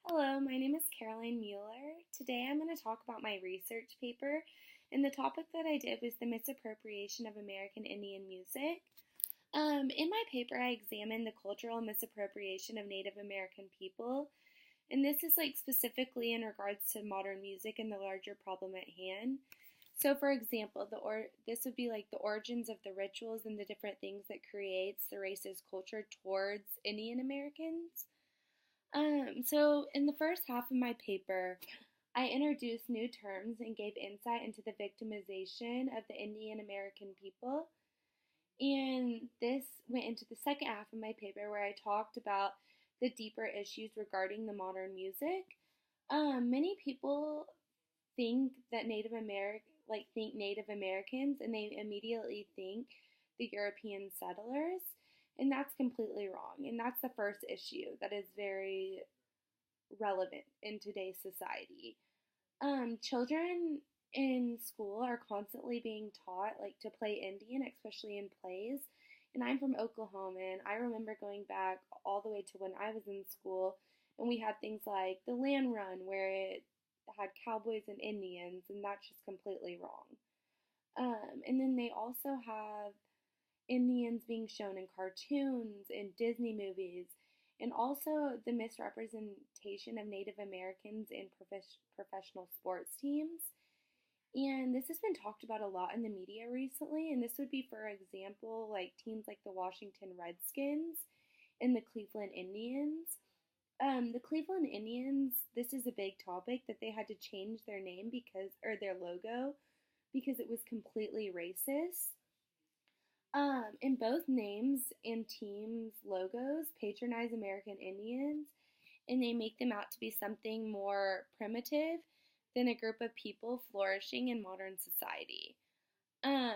Hello, my name is Caroline Mueller. Today I'm going to talk about my research paper, and the topic that I did was the misappropriation of American Indian music. In my paper, I examined the cultural misappropriation of Native American people, and this is like specifically in regards to modern music and the larger problem at hand. So, for example, this would be like the origins of the rituals and the different things that creates the racist culture towards Indian Americans. So in the first half of my paper, I introduced new terms and gave insight into the victimization of the Indian American people. And this went into the second half of my paper where I talked about the deeper issues regarding the modern music. Many people think that Native Americans and they immediately think the European settlers, and that's completely wrong. And that's the first issue that is very relevant in today's society. Children in school are constantly being taught like to play Indian, especially in plays. And I'm from Oklahoma, and I remember going back all the way to when I was in school, and we had things like the Land Run, where it had cowboys and Indians, and that's just completely wrong. And then they also have Indians being shown in cartoons, in Disney movies, and also the misrepresentation of Native Americans in professional sports teams. And this has been talked about a lot in the media recently, and this would be, for example, like teams like the Washington Redskins and the Cleveland Indians. The Cleveland Indians, this is a big topic that they had to change their name or their logo, because it was completely racist. And both names and teams' logos patronize American Indians, and they make them out to be something more primitive than a group of people flourishing in modern society. Um,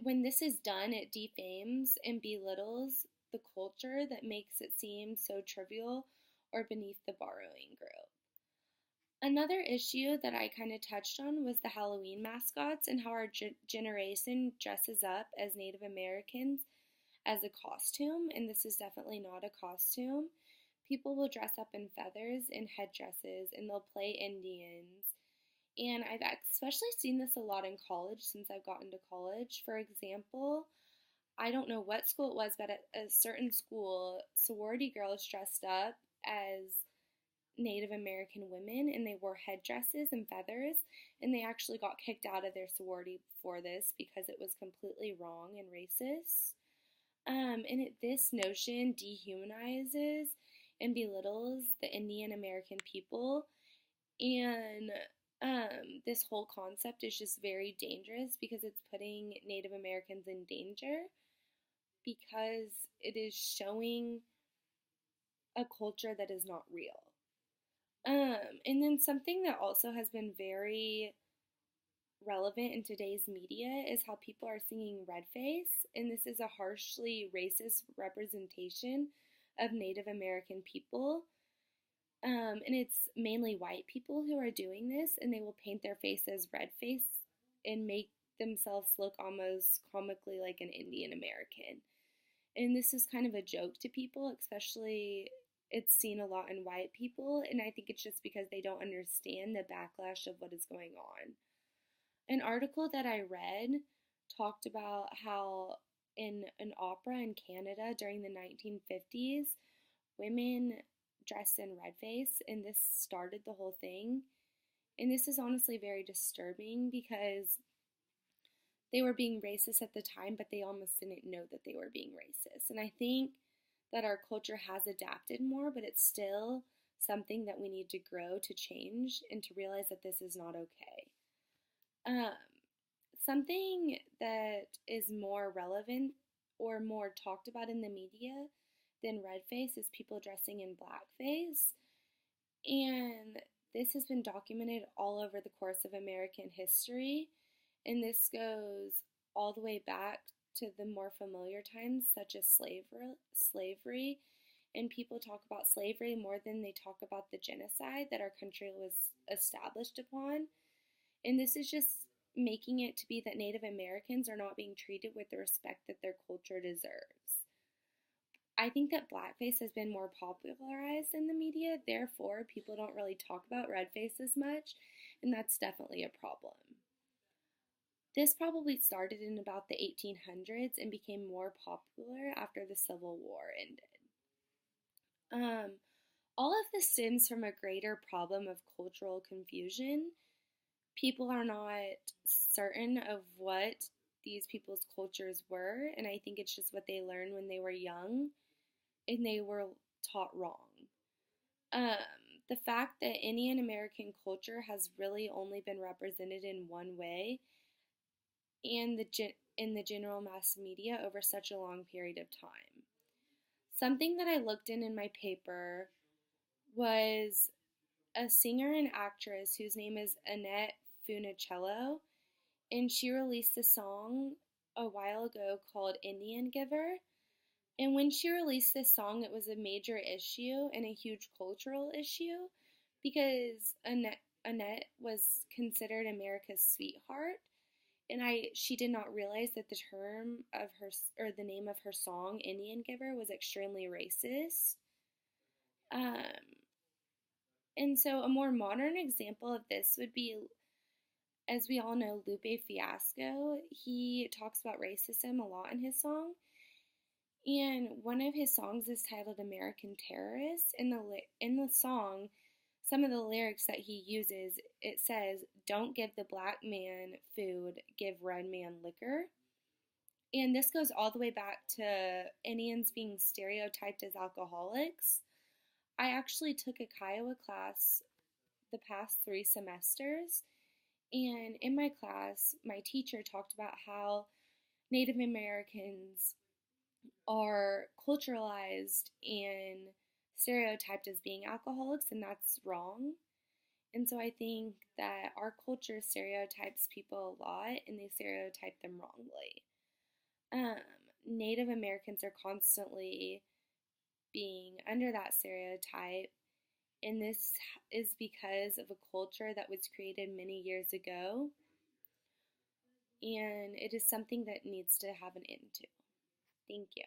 when this is done, it defames and belittles the culture that makes it seem so trivial or beneath the borrowing group. Another issue that I kind of touched on was the Halloween mascots and how our generation dresses up as Native Americans as a costume, and this is definitely not a costume. People will dress up in feathers and headdresses, and they'll play Indians. And I've especially seen this a lot in college since I've gotten to college. For example, I don't know what school it was, but at a certain school, sorority girls dressed up as Native American women, and they wore headdresses and feathers, and they actually got kicked out of their sorority for this because it was completely wrong and racist. This notion dehumanizes and belittles the Indian American people, and this whole concept is just very dangerous because it's putting Native Americans in danger, because it is showing a culture that is not real. And then something that also has been very relevant in today's media is how people are singing red face, and this is a harshly racist representation of Native American people. And it's mainly white people who are doing this, and they will paint their face as red face and make themselves look almost comically like an Indian American. And this is kind of a joke to people, especially it's seen a lot in white people, and I think it's just because they don't understand the backlash of what is going on. An article that I read talked about how in an opera in Canada during the 1950s, women dressed in red face, and this started the whole thing. And this is honestly very disturbing because they were being racist at the time, but they almost didn't know that they were being racist. And I think that our culture has adapted more, but it's still something that we need to grow to change and to realize that this is not okay. Something that is more relevant or more talked about in the media than red face is people dressing in blackface. And this has been documented all over the course of American history. And this goes all the way back to the more familiar times, such as slavery. And people talk about slavery more than they talk about the genocide that our country was established upon. And this is just making it to be that Native Americans are not being treated with the respect that their culture deserves. I think that blackface has been more popularized in the media, therefore, people don't really talk about redface as much, and that's definitely a problem. This probably started in about the 1800s and became more popular after the Civil War ended. Um, all of this stems from a greater problem of cultural confusion. People are not certain of what these people's cultures were, and I think it's just what they learned when they were young and they were taught wrong. Um, the fact that Indian American culture has really only been represented in one way and in the general mass media over such a long period of time. Something that I looked in my paper was a singer and actress whose name is Annette Funicello, and she released a song a while ago called Indian Giver. And when she released this song, it was a major issue and a huge cultural issue because Annette was considered America's sweetheart, and she did not realize that the term of her or the name of her song Indian Giver was extremely racist. Um, and so a more modern example of this would be, as we all know, Lupe Fiasco. He talks about racism a lot in his song. And one of his songs is titled American Terrorist. In the song, some of the lyrics that he uses, it says, "Don't give the black man food, give red man liquor." And this goes all the way back to Indians being stereotyped as alcoholics. I actually took a Kiowa class the past 3 semesters, and in my class, my teacher talked about how Native Americans are culturalized and stereotyped as being alcoholics, and that's wrong. And so I think that our culture stereotypes people a lot, and they stereotype them wrongly. Um, Native Americans are constantly being under that stereotype, and this is because of a culture that was created many years ago, and it is something that needs to have an end to. Thank you.